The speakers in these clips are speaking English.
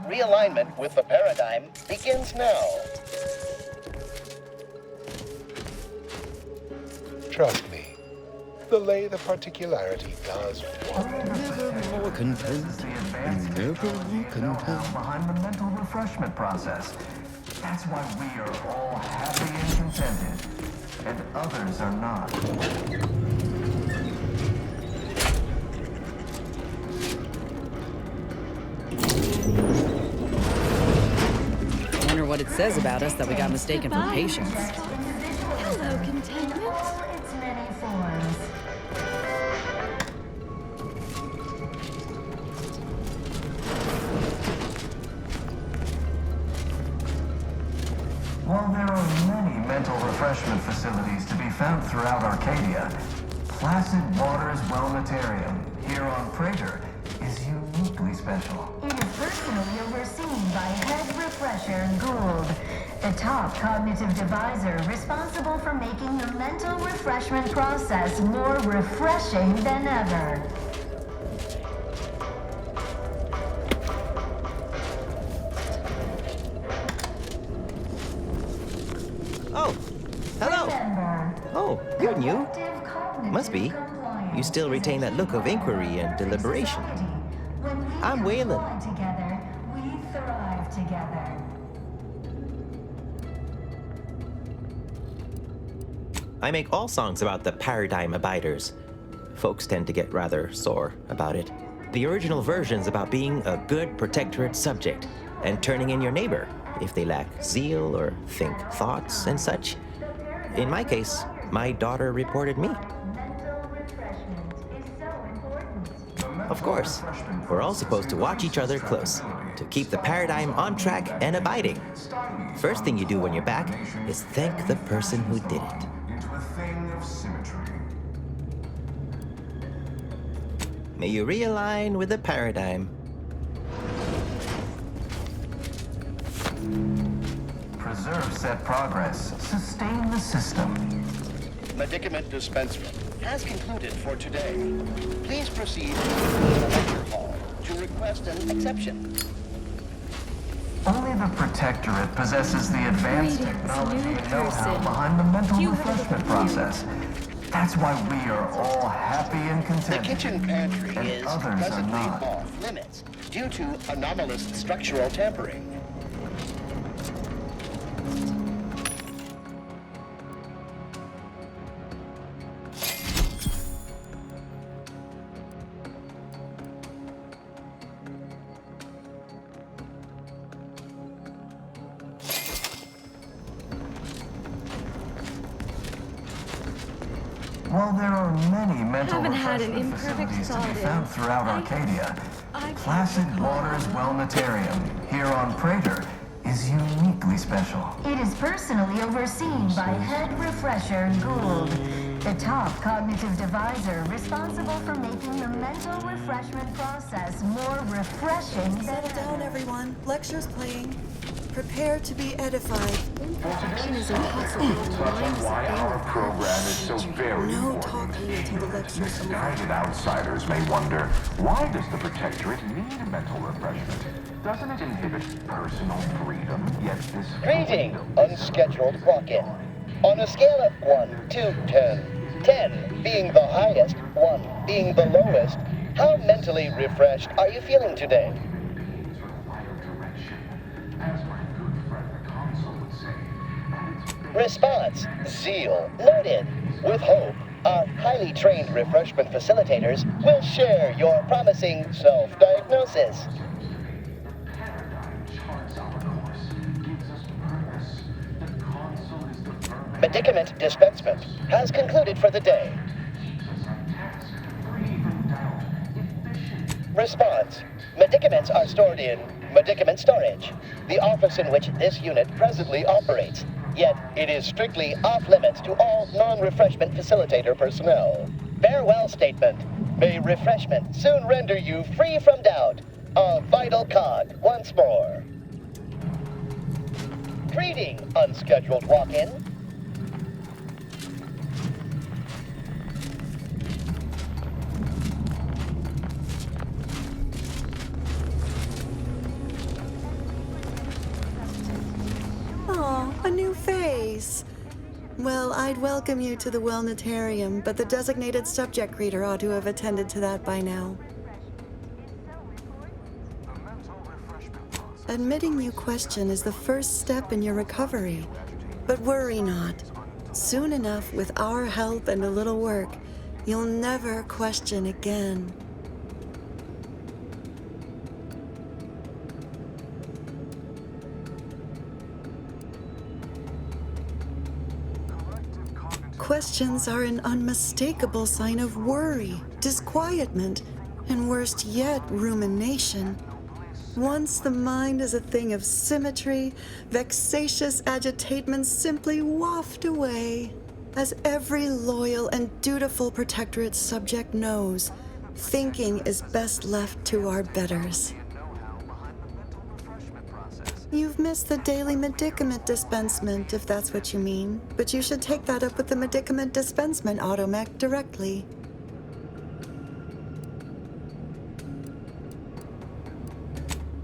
Realignment with the paradigm begins now. Trust me, the particularity does work. Never more content, never more content. Behind the mental refreshment process. That's why we are all happy and contented, and others are not. I wonder what it says about us that we got mistaken for patients. Hello, contentment. All its many forms. While there are many mental refreshment facilities to be found throughout Arcadia, Placid Waters Wellnetarium here on PRAETOR is uniquely special. It is personally overseen by Head Refresher Gould, the top cognitive deviser responsible for making the mental refreshment process more refreshing than ever. Oh, hello. Remember, Oh, you're new. collective cognitive Must be. You still retain that look of inquiry and deliberation. When we I'm come Waylon. along together, we thrive together. I make all songs about the paradigm abiders. Folks tend to get rather sore about it. The original version's about being a good protectorate subject and turning in your neighbor if they lack zeal or think thoughts and such. In my case, my daughter reported me. Mental refreshment is so important. Of course, we're all supposed to watch each other close to keep the paradigm on track and abiding. First thing you do when you're back is thank the person who did it. Into a thing of symmetry. May you realign with the paradigm. Preserve set progress. Sustain the system. Medicament dispensement has concluded for today. Please proceed to the lecture hall to request an exception. Only the Protectorate possesses the advanced Greetings, technology new and know-how person. behind the mental You have a refreshment complaint. process. That's why we are all happy and The contented. kitchen pantry And is others are presently not. off limits due to anomalous structural tampering. While there are many mental Haven't had an refreshment imperfect facilities to thought be in. found throughout Arcadia, I Placid Waters Wellnetarium here on PRAETOR is uniquely special. It is personally overseen by Head Refresher Gould, the top cognitive deviser responsible for making the mental refreshment process more refreshing than Settle down, ever. everyone. Lecture's playing. Prepare to be edified. Imperfection is impossible when the mind is a Why our thing. program is so very No important. talking until the lecture's over. Misguided outsiders may wonder, why does the Protectorate need mental refreshment? Doesn't it inhibit personal freedom? Yet this Greeting, freedom unscheduled walk-in. On a scale of 1 to 10, 10 being the highest, 1 being the lowest, how mentally refreshed are you feeling today? as my good friend the consul would say, and it's Response, zeal, noted. With hope, our highly trained refreshment facilitators will share your promising self-diagnosis. paradigm charts our course, gives us purpose. The consul is the perfect Medicament dispensement has concluded for the day. keeps us on task, free from doubt, efficient. Response, medicaments are stored in medicament storage, the office in which this unit presently operates. Yet, it is strictly off-limits to all non-refreshment facilitator personnel. Farewell statement. May refreshment soon render you free from doubt. A vital cog once more. Greeting, unscheduled walk-in. A new face. Well, I'd welcome you to the Wellnetarium, but the designated subject reader ought to have attended to that by now. Admitting you question is the first step in your recovery. But worry not. Soon enough, with our help and a little work, you'll never question again. Questions are an unmistakable sign of worry, disquietment, and worst yet, rumination. Once the mind is a thing of symmetry, vexatious agitatements simply waft away. As every loyal and dutiful Protectorate subject knows, thinking is best left to our betters. You've missed the daily medicament dispensement, if that's what you mean, but you should take that up with the medicament dispensement automech directly.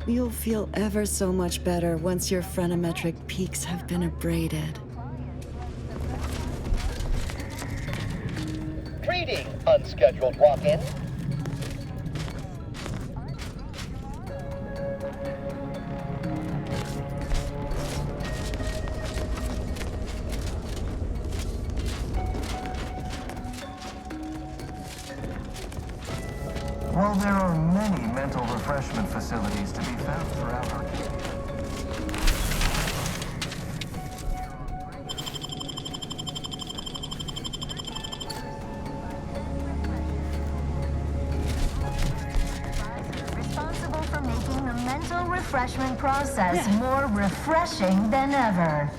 You'll feel ever so much better once your phrenometric peaks have been abraded. Greeting, unscheduled walk-in. While there are many mental refreshment facilities to be found throughout our responsible for making the mental refreshment process more refreshing than ever.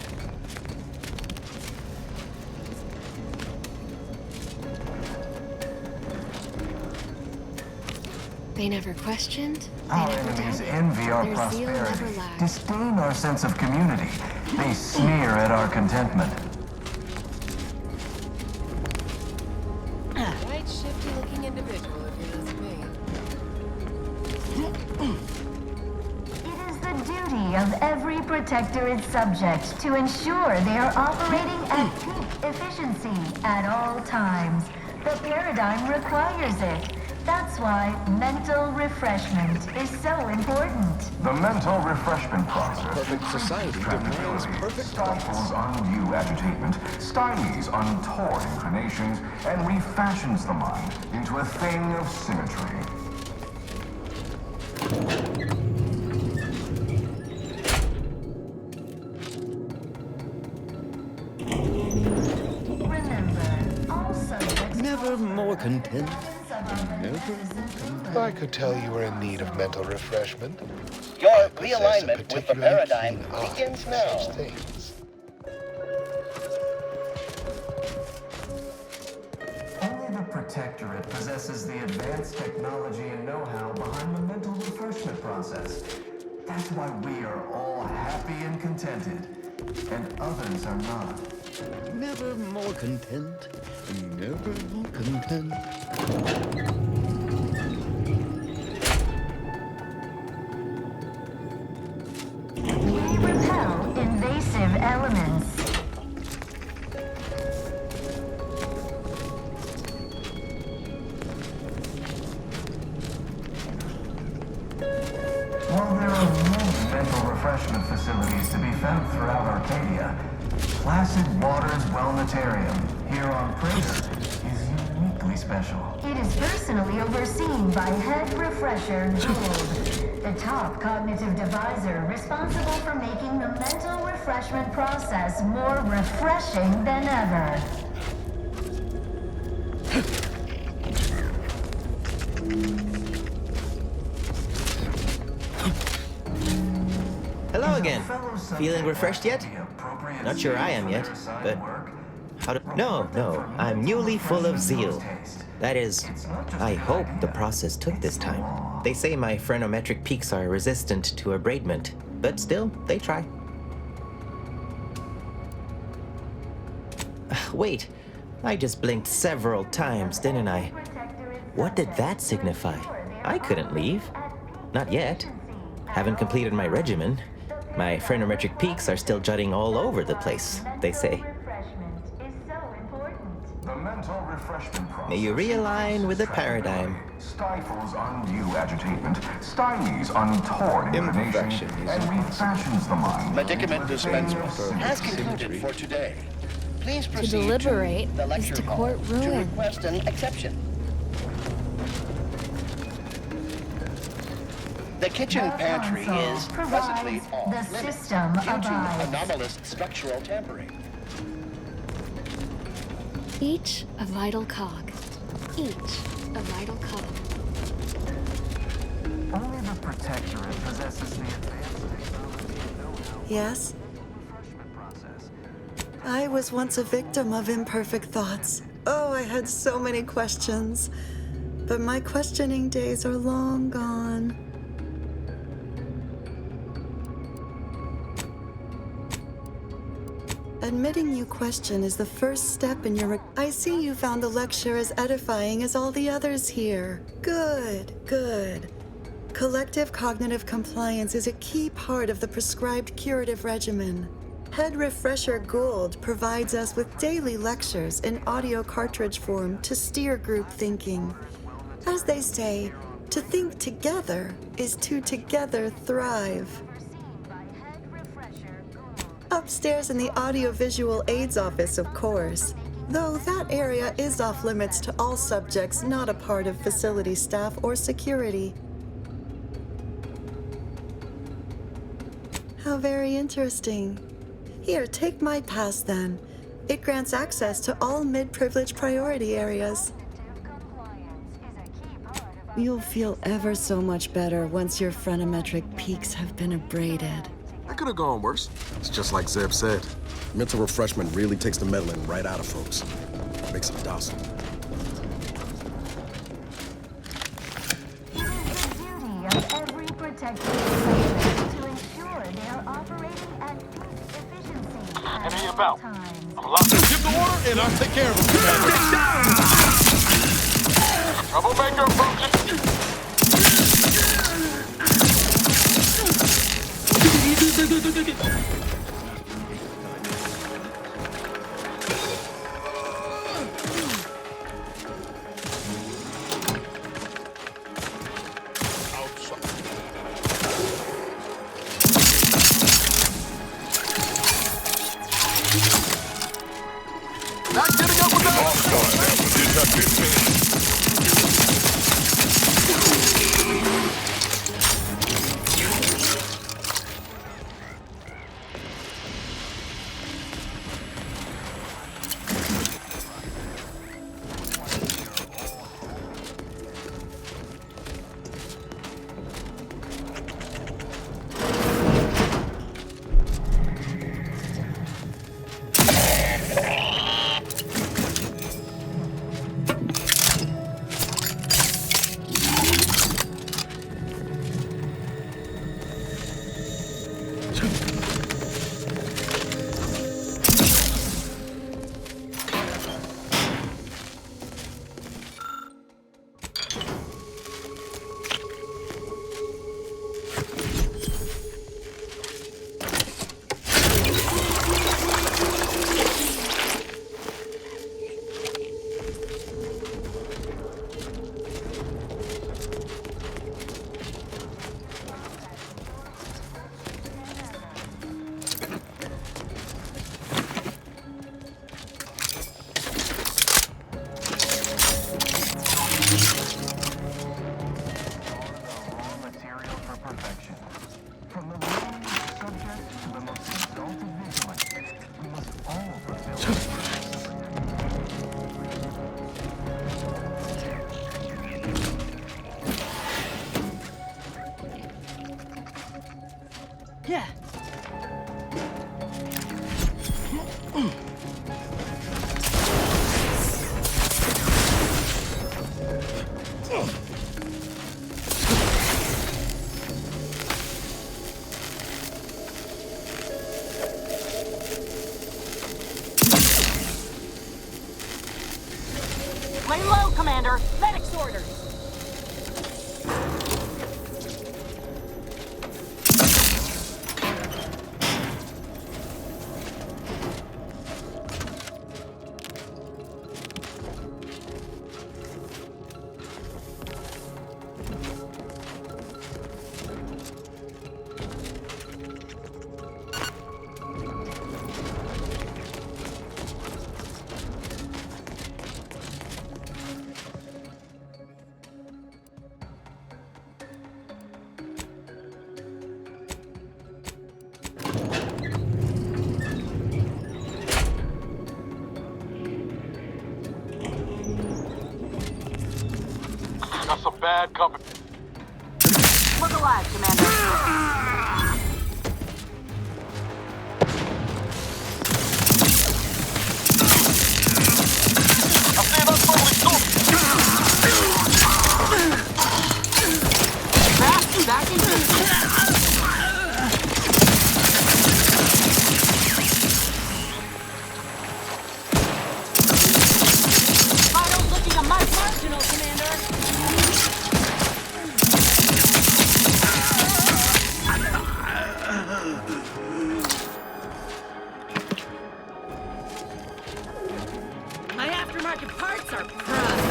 They never questioned. They Our never enemies doubted. envy our Their zeal never prosperity, lacked. disdain our sense of community. They sneer at our contentment. Quite shifty-looking individual, if you ask me. It is the duty of every Protectorate subject to ensure they are operating at peak efficiency at all times. The paradigm requires it. That's why mental refreshment is so important. The mental refreshment process Perfect society demands perfect stifles undue agitation, stymies untoward inclinations, and refashions the mind into a thing of symmetry. Remember, all subjects Never more content. I could tell you were in need of mental refreshment. Your I possess a realignment with the particularly paradigm keen eye begins for now. such things. Only the Protectorate possesses the advanced technology and know-how behind the mental refreshment process. That's why we are all happy and contented, and others are not. Never more content. Never more content. we repel invasive elements. While there are many mental refreshment facilities to be found throughout Arcadia, Placid Waters Wellnetarium here on PRAETOR is uniquely special. It is personally overseen by Head Refresher Gould, the top cognitive deviser responsible for making the mental refreshment process more refreshing than ever. Hello again. Feeling refreshed yet? Not sure I am yet, but how do... No, I'm newly full of zeal. That is, I hope the process took this time. They say my phrenometric peaks are resistant to abradement, but still, they try. Wait, I just blinked several times, didn't I? What did that signify? I couldn't leave. Not yet. Haven't completed my regimen. My phrenolometric peaks are still jutting all over the place, they say. The mental refreshment process. May you realign with the paradigm. Stifles undue agitation, stymies untorn information, and refashions the mind. Medicament dispensement has concluded for today. Please proceed To deliberate the is lecture to hall court to ruin. request an exception. The kitchen pantry is presently off The limits system due to abides. anomalous structural tampering. Each a vital cog. Each a vital cog. Only the Protectorate possesses the advanced technology and know-how Yes? refreshment process. I was once a victim of imperfect thoughts. Oh, I had so many questions. But my questioning days are long gone. Admitting you question is the first step in your... I see you found the lecture as edifying as all the others here. Good, good. Collective cognitive compliance is a key part of the prescribed curative regimen. Head Refresher Gould provides us with daily lectures in audio cartridge form to steer group thinking. As they say, to think together is to together thrive. Upstairs in the audiovisual aids office, of course. Though that area is off limits to all subjects not a part of facility staff or security. How very interesting. Here, take my pass then. It grants access to all mid-privilege priority areas. You'll feel ever so much better once your phrenolometric peaks have been abraded. That could have gone worse. It's just like Zeb said. Mental refreshment really takes the meddling right out of folks. Makes them docile. It is the duty of every protected subject to ensure they are operating at peak efficiency at Enemy all about. times. I'm locked. Give the order, and I'll take care of him. Troublemaker approaching. Not getting up with that! Yeah. Lay low, Commander. Medic's orders. bad company. Look alive, Commander. Back in business. Vitals looking a much marginal, Commander. My aftermarket parts are prime.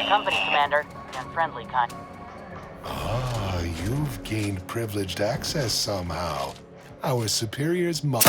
Company, Commander, and friendly kind. Ah, you've gained privileged access somehow. Our superiors must.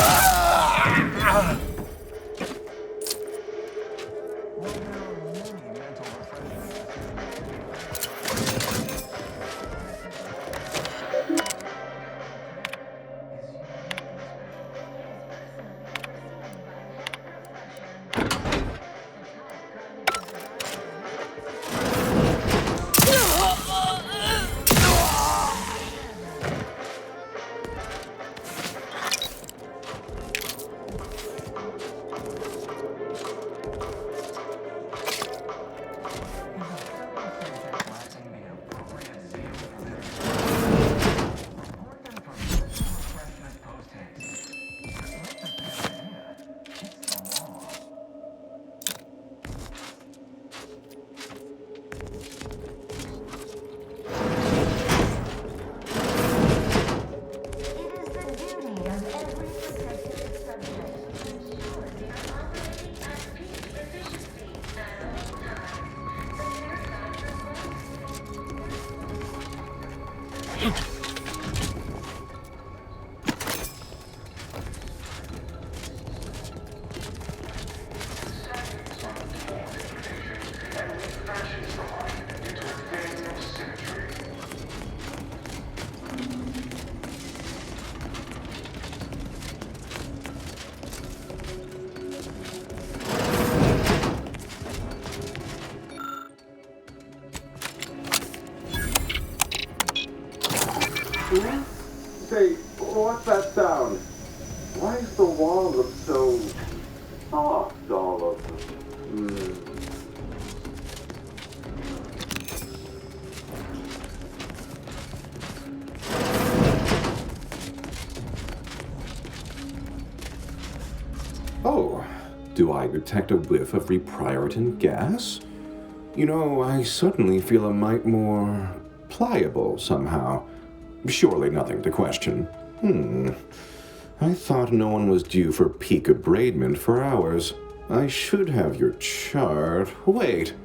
Say, what's that sound? Why does the wall look so soft all of them? Oh, do I detect a whiff of repriorant gas? You know, I suddenly feel a mite more pliable somehow. Surely nothing to question. I thought no one was due for peak abradement for hours. I should have your chart. Wait.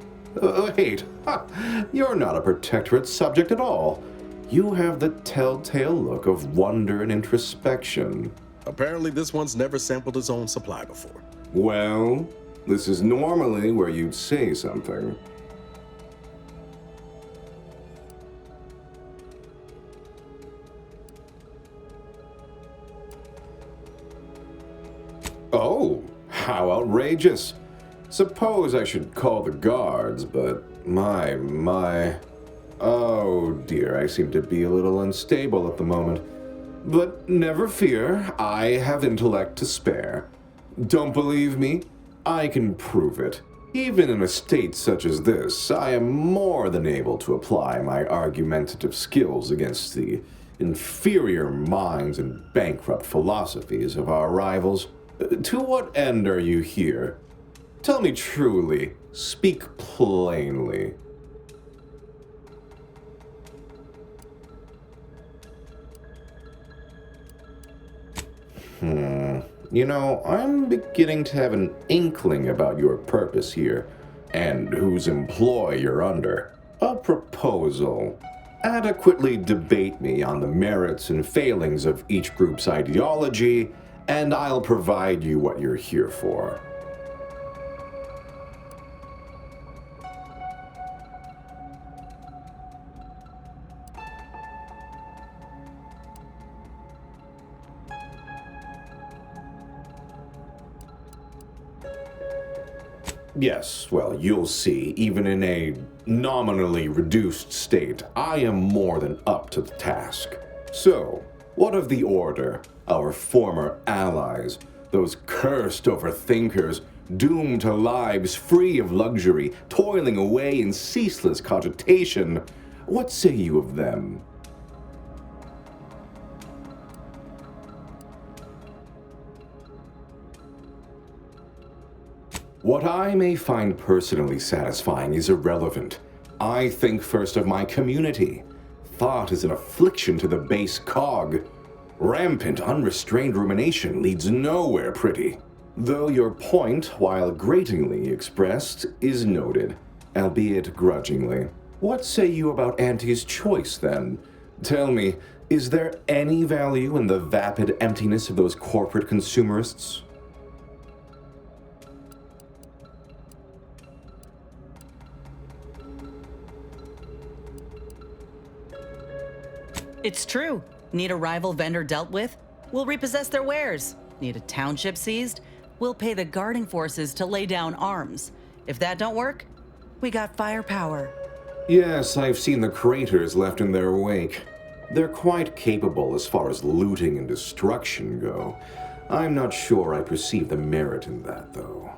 Ha! You're not a Protectorate subject at all. You have the telltale look of wonder and introspection. Apparently this one's never sampled its own supply before. Well, this is normally where you'd say something. Oh, how outrageous. Suppose I should call the guards, but my. Oh dear, I seem to be a little unstable at the moment. But never fear, I have intellect to spare. Don't believe me? I can prove it. Even in a state such as this, I am more than able to apply my argumentative skills against the inferior minds and bankrupt philosophies of our rivals. To what end are you here? Tell me truly, speak plainly. You know, I'm beginning to have an inkling about your purpose here, and whose employ you're under. A proposal. Adequately debate me on the merits and failings of each group's ideology, and I'll provide you what you're here for. Yes, well, you'll see, even in a nominally reduced state, I am more than up to the task. So, what of the Order, our former allies, those cursed overthinkers, doomed to lives free of luxury, toiling away in ceaseless cogitation? What say you of them? What I may find personally satisfying is irrelevant. I think first of my community. Thought is an affliction to the base cog. Rampant, unrestrained rumination leads nowhere pretty. Though your point, while gratingly expressed, is noted, albeit grudgingly. What say you about Auntie's choice, then? Tell me, is there any value in the vapid emptiness of those corporate consumerists? It's true. Need a rival vendor dealt with? We'll repossess their wares. Need a township seized? We'll pay the guarding forces to lay down arms. If that don't work, we got firepower. Yes, I've seen the craters left in their wake. They're quite capable as far as looting and destruction go. I'm not sure I perceive the merit in that, though.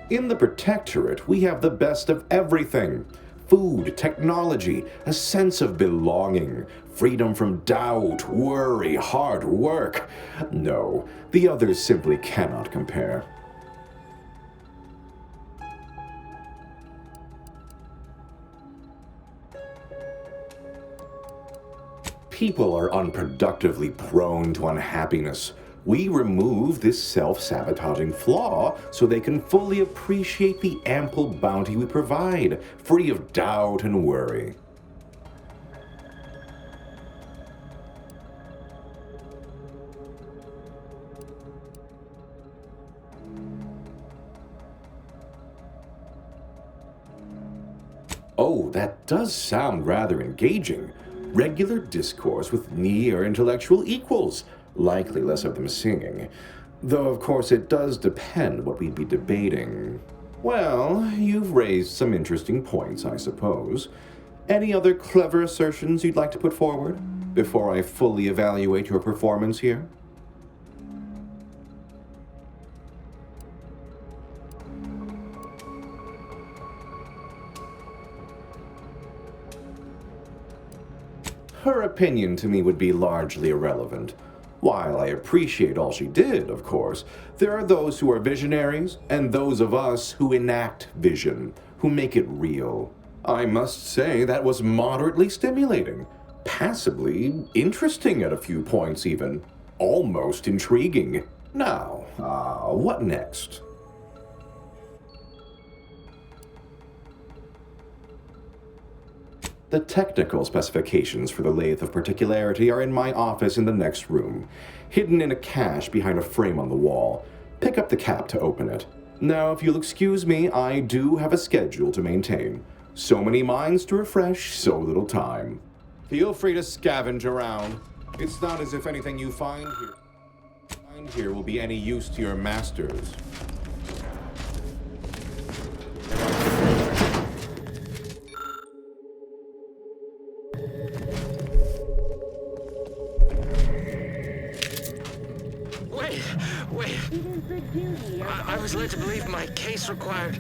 In the Protectorate, we have the best of everything. Food, technology, a sense of belonging, freedom from doubt, worry, hard work. No, the others simply cannot compare. People are unproductively prone to unhappiness. We remove this self-sabotaging flaw so they can fully appreciate the ample bounty we provide, free of doubt and worry. Oh, that does sound rather engaging. Regular discourse with near intellectual equals. Likely less of them singing. Though, of course, it does depend what we'd be debating. Well, you've raised some interesting points, I suppose. Any other clever assertions you'd like to put forward before I fully evaluate your performance here? Her opinion to me would be largely irrelevant. While I appreciate all she did, of course, there are those who are visionaries and those of us who enact vision, who make it real. I must say that was moderately stimulating. Passably interesting at a few points even. Almost intriguing. Now, what next? The technical specifications for the lathe of particularity are in my office in the next room, hidden in a cache behind a frame on the wall. Pick up the cap to open it. Now, if you'll excuse me, I do have a schedule to maintain. So many minds to refresh, so little time. Feel free to scavenge around. It's not as if anything you find here will be any use to your masters. Wait. I was led to believe my case required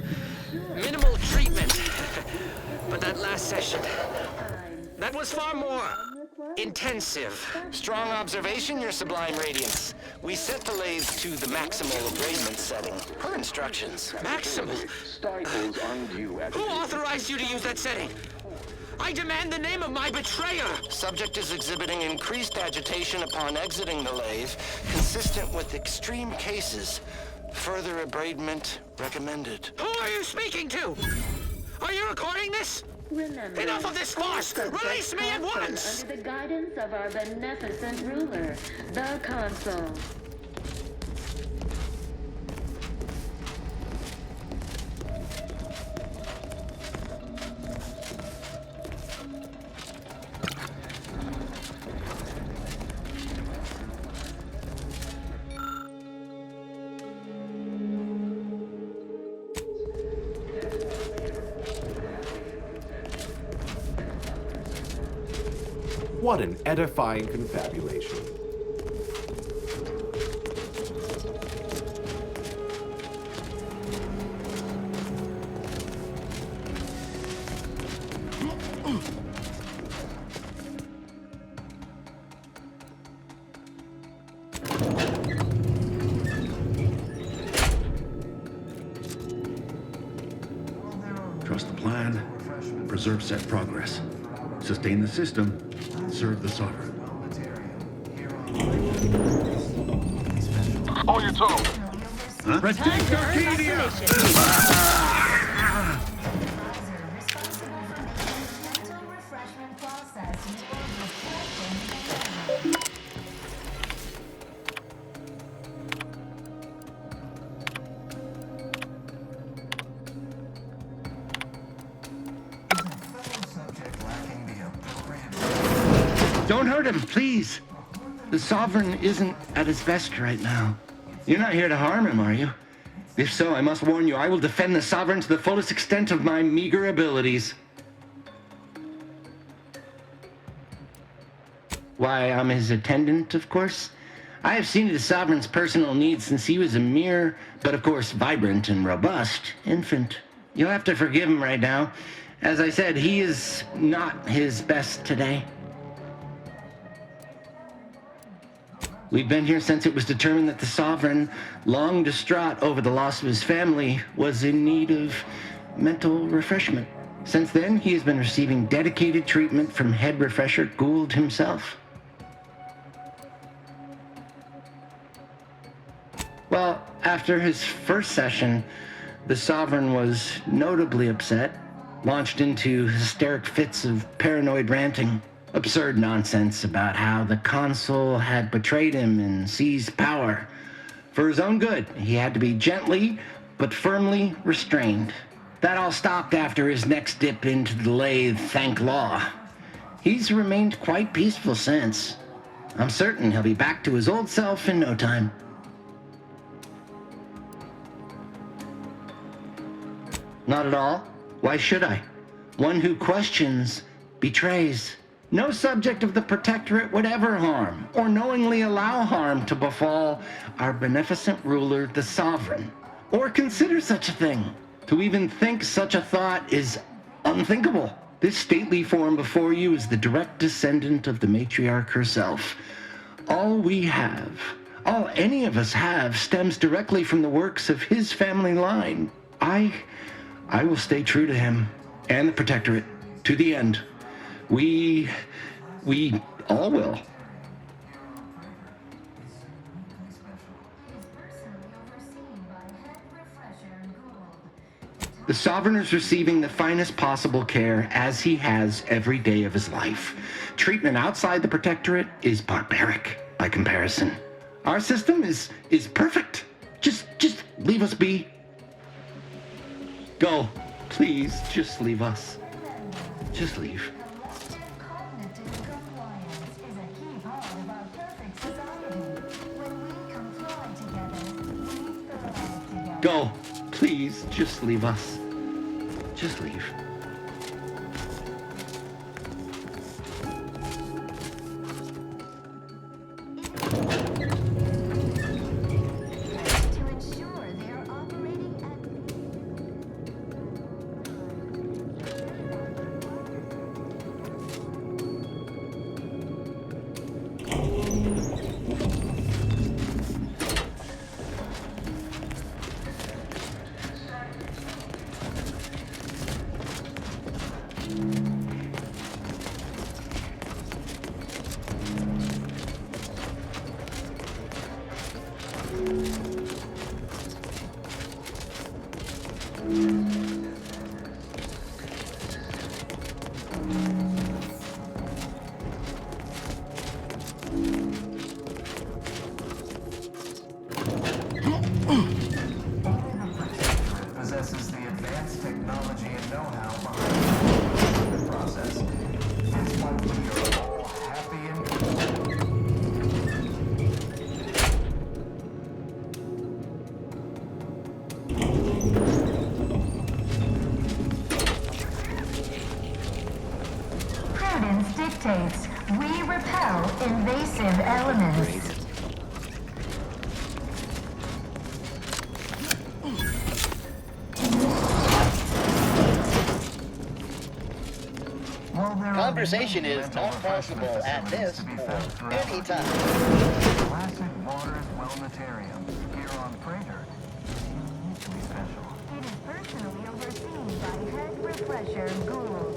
minimal treatment. But that last session, that was far more intensive. Strong observation, Your Sublime Radiance. We set the lathe to the maximal abradement setting, per instructions. Maximal? Who authorized you to use that setting? I demand the name of my betrayer! Subject is exhibiting increased agitation upon exiting the lathe, consistent with extreme cases. Further abradement recommended. Who are you speaking to? Are you recording this? Remember, enough of this farce! Release me at once! Under the guidance of our beneficent ruler, the Consul. What an edifying confabulation. Trust the plan, preserve set progress, sustain the system, serve the sovereign. On your toes. Huh? Protect Arcadia! Don't hurt him, please. The Sovereign isn't at his best right now. You're not here to harm him, are you? If so, I must warn you, I will defend the Sovereign to the fullest extent of my meager abilities. Why, I'm his attendant, of course. I have seen to the Sovereign's personal needs since he was a mere, but of course vibrant and robust, infant. You'll have to forgive him right now. As I said, he is not his best today. We've been here since it was determined that the Sovereign, long distraught over the loss of his family, was in need of mental refreshment. Since then, he has been receiving dedicated treatment from head refresher Gould himself. Well, after his first session, the Sovereign was notably upset, launched into hysteric fits of paranoid ranting. Absurd nonsense about how the Consul had betrayed him and seized power. For his own good, he had to be gently but firmly restrained. That all stopped after his next dip into the lathe, thank law. He's remained quite peaceful since. I'm certain he'll be back to his old self in no time. Not at all. Why should I? One who questions betrays. No subject of the Protectorate would ever harm, or knowingly allow harm to befall our beneficent ruler, the Sovereign, or consider such a thing. To even think such a thought is unthinkable. This stately form before you is the direct descendant of the matriarch herself. All we have, all any of us have, stems directly from the works of his family line. I will stay true to him. and the Protectorate to the end. We all will. The Sovereign is receiving the finest possible care, as he has every day of his life. Treatment outside the Protectorate is barbaric by comparison. Our system is perfect. Just leave us be. Go. Please, just leave us. Just leave. Go. Please, just leave us. Just leave. Possesses the advanced technology and know-how behind the process. That's why we are all happy and Prudence dictates we repel invasive elements. Conversation is not possible at this or any time. Classic Waters Wellnetarium here on PRAETOR. Uniquely special. It is personally overseen by Head Refresher Gould,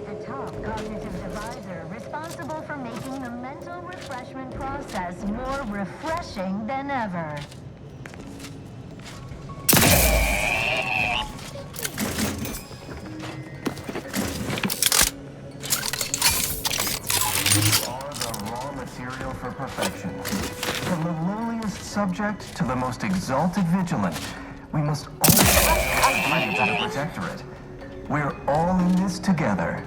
the top cognitive deviser responsible for making the mental refreshment process more refreshing than ever. Material for perfection. From the lowliest subject to the most exalted vigilant, we must all fight to the Protectorate. We're all in this together.